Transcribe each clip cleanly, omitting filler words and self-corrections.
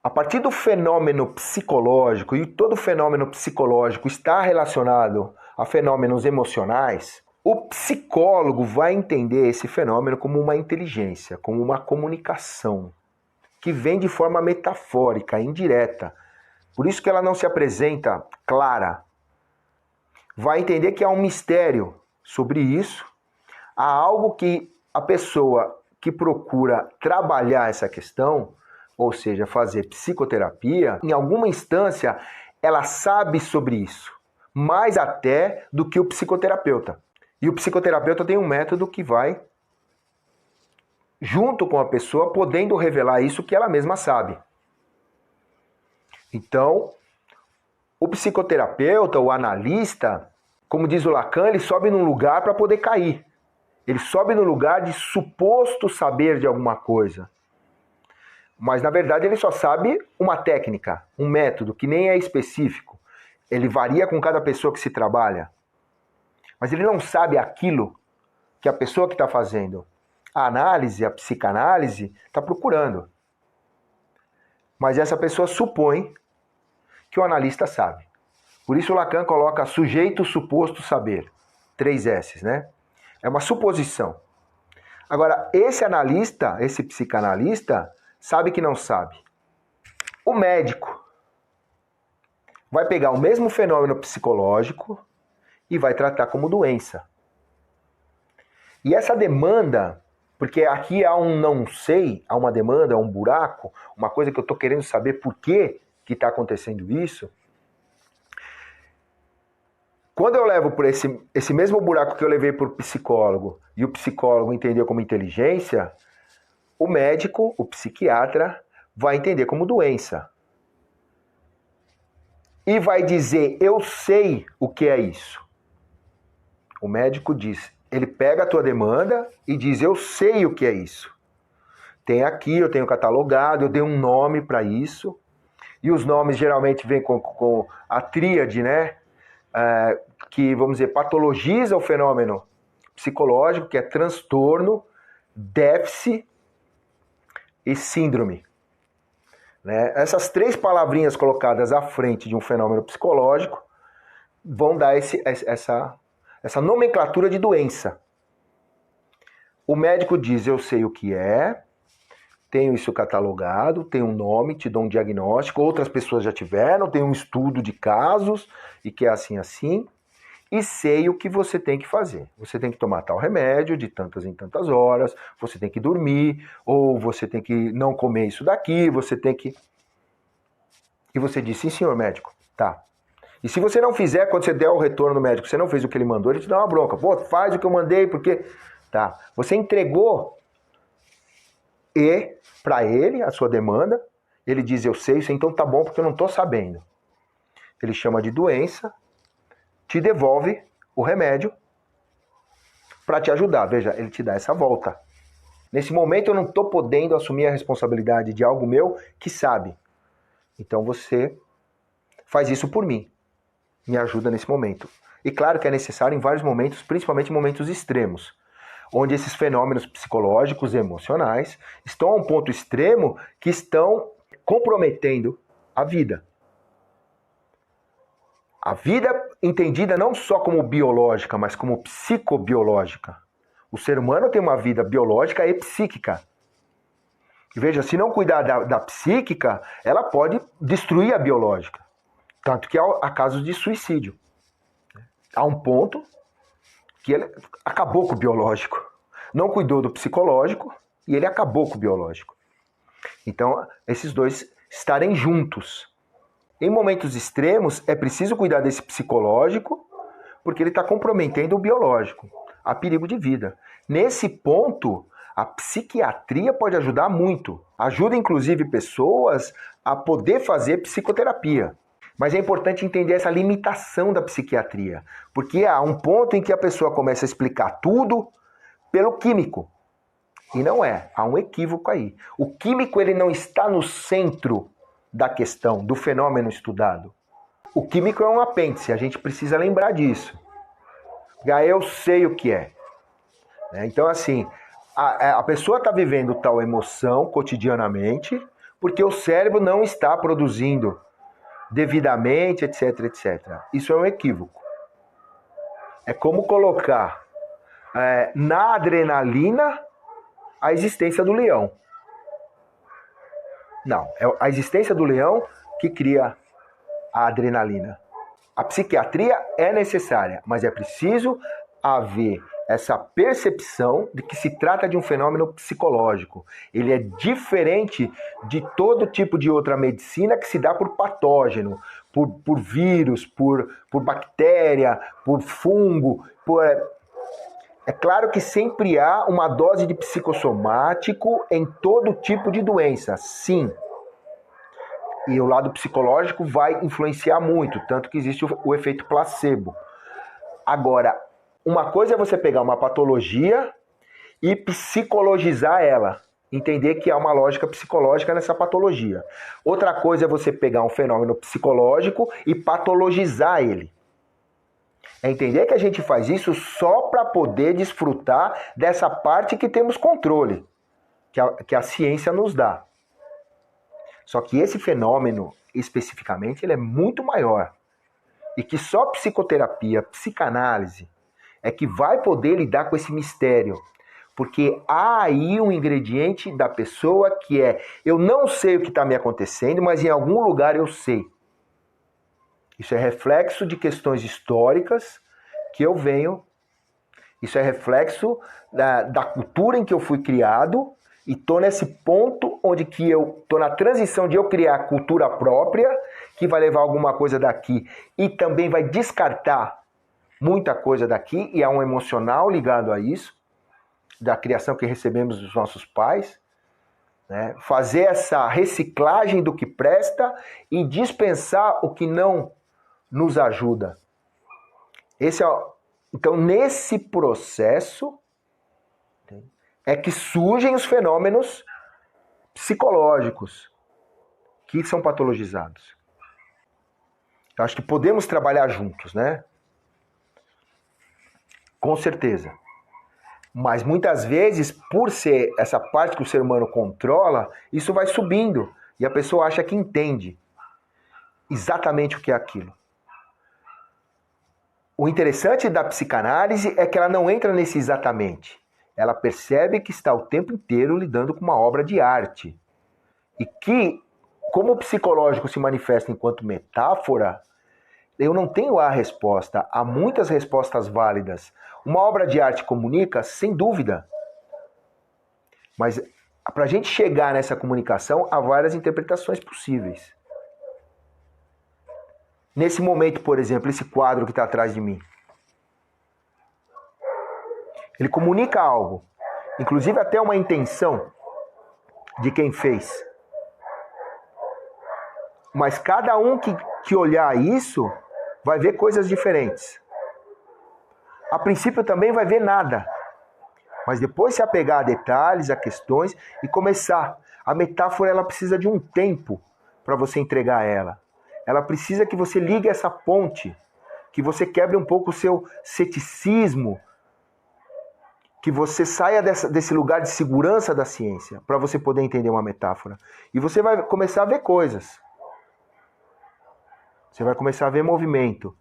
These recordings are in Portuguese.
A partir do fenômeno psicológico, e todo fenômeno psicológico está relacionado a fenômenos emocionais, o psicólogo vai entender esse fenômeno como uma inteligência, como uma comunicação, que vem de forma metafórica, indireta. Por isso que ela não se apresenta clara. Vai entender que há um mistério sobre isso, há algo que a pessoa que procura trabalhar essa questão, ou seja, fazer psicoterapia, em alguma instância ela sabe sobre isso, mais até do que o psicoterapeuta. E o psicoterapeuta tem um método que vai, junto com a pessoa, podendo revelar isso que ela mesma sabe. Então, o psicoterapeuta, o analista, como diz o Lacan, ele sobe num lugar para poder cair. Ele sobe no lugar de suposto saber de alguma coisa. Mas, na verdade, ele só sabe uma técnica, um método, que nem é específico. Ele varia com cada pessoa que se trabalha. Mas ele não sabe aquilo que a pessoa que está fazendo a análise, a psicanálise, está procurando. Mas essa pessoa supõe que o analista sabe. Por isso o Lacan coloca sujeito suposto saber. 3 S's, né? É uma suposição. Agora, esse analista, esse psicanalista, sabe que não sabe. O médico vai pegar o mesmo fenômeno psicológico e vai tratar como doença. E essa demanda, porque aqui há um não sei, há uma demanda, há um buraco, uma coisa que eu estou querendo saber por que está acontecendo isso. Quando eu levo por esse mesmo buraco que eu levei por psicólogo, e o psicólogo entendeu como inteligência, o médico, o psiquiatra, vai entender como doença. E vai dizer, eu sei o que é isso. O médico diz, ele pega a tua demanda e diz, eu sei o que é isso. Tem aqui, eu tenho catalogado, eu dei um nome para isso. E os nomes geralmente vêm com a tríade, né? Que, vamos dizer, patologiza o fenômeno psicológico, que é transtorno, déficit e síndrome. Né? Essas 3 palavrinhas colocadas à frente de um fenômeno psicológico vão dar essa nomenclatura de doença. O médico diz, eu sei o que é, tenho isso catalogado, tenho um nome, te dou um diagnóstico, outras pessoas já tiveram, tem um estudo de casos, e que é assim, assim, e sei o que você tem que fazer. Você tem que tomar tal remédio de tantas em tantas horas, você tem que dormir, ou você tem que não comer isso daqui, você tem que... E você diz, sim senhor médico, tá. E se você não fizer, quando você der o retorno no médico, você não fez o que ele mandou, ele te dá uma bronca. Pô, faz o que eu mandei, porque... Tá, você entregou para ele a sua demanda, ele diz, eu sei isso, então tá bom, porque eu não tô sabendo. Ele chama de doença, te devolve o remédio para te ajudar. Veja, ele te dá essa volta. Nesse momento eu não tô podendo assumir a responsabilidade de algo meu que sabe. Então você faz isso por mim. Me ajuda nesse momento. E claro que é necessário em vários momentos, principalmente em momentos extremos, onde esses fenômenos psicológicos e emocionais estão a um ponto extremo que estão comprometendo a vida. A vida entendida não só como biológica, mas como psicobiológica. O ser humano tem uma vida biológica e psíquica. E veja, se não cuidar da psíquica, ela pode destruir a biológica. Tanto que há casos de suicídio. Há um ponto que ele acabou com o biológico. Não cuidou do psicológico e ele acabou com o biológico. Então, esses dois estarem juntos. Em momentos extremos, é preciso cuidar desse psicológico, porque ele está comprometendo o biológico. Há perigo de vida. Nesse ponto, a psiquiatria pode ajudar muito. Ajuda, inclusive, pessoas a poder fazer psicoterapia. Mas é importante entender essa limitação da psiquiatria, porque há um ponto em que a pessoa começa a explicar tudo pelo químico. E não é. Há um equívoco aí. O químico ele não está no centro da questão, do fenômeno estudado. O químico é um apêndice, a gente precisa lembrar disso. Eu sei o que é. Então, assim, a pessoa está vivendo tal emoção cotidianamente, porque o cérebro não está produzindo devidamente, etc, etc. Isso é um equívoco. É como colocar na adrenalina a existência do leão. Não, é a existência do leão que cria a adrenalina. A psiquiatria é necessária, mas é preciso haver essa percepção de que se trata de um fenômeno psicológico. Ele é diferente de todo tipo de outra medicina que se dá por patógeno, por vírus, por bactéria, por fungo. É claro que sempre há uma dose de psicossomático em todo tipo de doença, sim. E o lado psicológico vai influenciar muito, tanto que existe o efeito placebo. Agora, uma coisa é você pegar uma patologia e psicologizar ela, entender que há uma lógica psicológica nessa patologia. Outra coisa é você pegar um fenômeno psicológico e patologizar ele. É entender que a gente faz isso só para poder desfrutar dessa parte que temos controle, que a ciência nos dá. Só que esse fenômeno, especificamente, ele é muito maior. E que só psicoterapia, psicanálise, é que vai poder lidar com esse mistério. Porque há aí um ingrediente da pessoa que é: eu não sei o que está me acontecendo, mas em algum lugar eu sei. Isso é reflexo de questões históricas que eu venho. Isso é reflexo da cultura em que eu fui criado. E estou nesse ponto onde que eu estou na transição de eu criar cultura própria, que vai levar alguma coisa daqui e também vai descartar muita coisa daqui, e há um emocional ligado a isso, da criação que recebemos dos nossos pais, né? Fazer essa reciclagem do que presta e dispensar o que não nos ajuda. Então, nesse processo é que surgem os fenômenos psicológicos que são patologizados. Eu acho que podemos trabalhar juntos, né? Com certeza. Mas muitas vezes, por ser essa parte que o ser humano controla, isso vai subindo e a pessoa acha que entende exatamente o que é aquilo. O interessante da psicanálise é que ela não entra nesse exatamente. Ela percebe que está o tempo inteiro lidando com uma obra de arte. E que, como o psicológico se manifesta enquanto metáfora, eu não tenho a resposta. Há muitas respostas válidas. Uma obra de arte comunica, sem dúvida. Mas para a gente chegar nessa comunicação, há várias interpretações possíveis. Nesse momento, por exemplo, esse quadro que está atrás de mim. Ele comunica algo, inclusive até uma intenção de quem fez. Mas cada um que olhar isso vai ver coisas diferentes. A princípio também vai ver nada, mas depois se apegar a detalhes, a questões e começar. A metáfora ela precisa de um tempo para você entregar ela. Ela precisa que você ligue essa ponte, que você quebre um pouco o seu ceticismo, que você saia desse lugar de segurança da ciência, para você poder entender uma metáfora. E você vai começar a ver coisas. Você vai começar a ver movimento.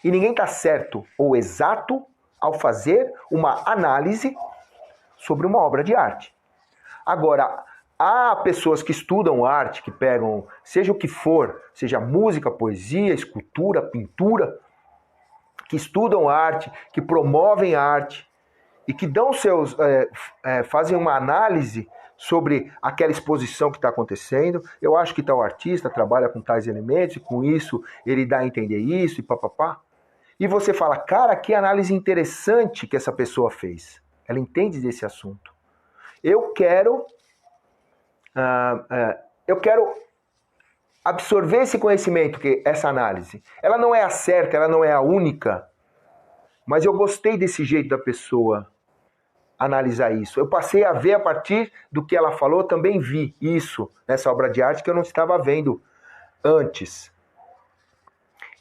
E ninguém está certo ou exato ao fazer uma análise sobre uma obra de arte. Agora, há pessoas que estudam arte, que pegam, seja o que for, seja música, poesia, escultura, pintura, que estudam arte, que promovem arte e que dão fazem uma análise sobre aquela exposição que está acontecendo. Eu acho que tal artista trabalha com tais elementos e com isso ele dá a entender isso e papapá. E você fala, cara, que análise interessante que essa pessoa fez. Ela entende desse assunto. Eu quero absorver esse conhecimento, essa análise. Ela não é a certa, ela não é a única, mas eu gostei desse jeito da pessoa analisar isso. Eu passei a ver a partir do que ela falou, também vi isso nessa obra de arte que eu não estava vendo antes.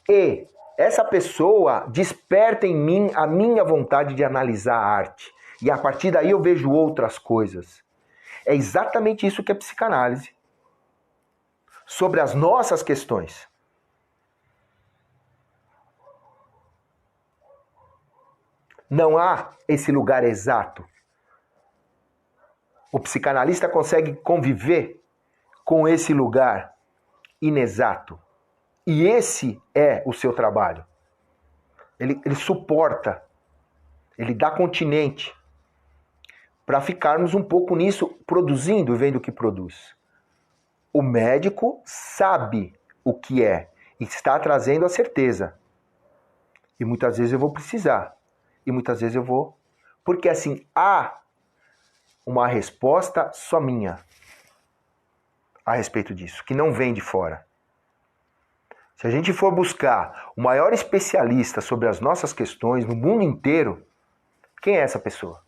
E essa pessoa desperta em mim a minha vontade de analisar a arte. E a partir daí eu vejo outras coisas. É exatamente isso que é psicanálise. Sobre as nossas questões. Não há esse lugar exato. O psicanalista consegue conviver com esse lugar inexato. E esse é o seu trabalho. Ele suporta, ele dá continente para ficarmos um pouco nisso, produzindo e vendo o que produz. O médico sabe o que é e está trazendo a certeza. E muitas vezes eu vou precisar. E muitas vezes eu vou... Porque assim, há uma resposta só minha a respeito disso, que não vem de fora. Se a gente for buscar o maior especialista sobre as nossas questões no mundo inteiro, quem é essa pessoa?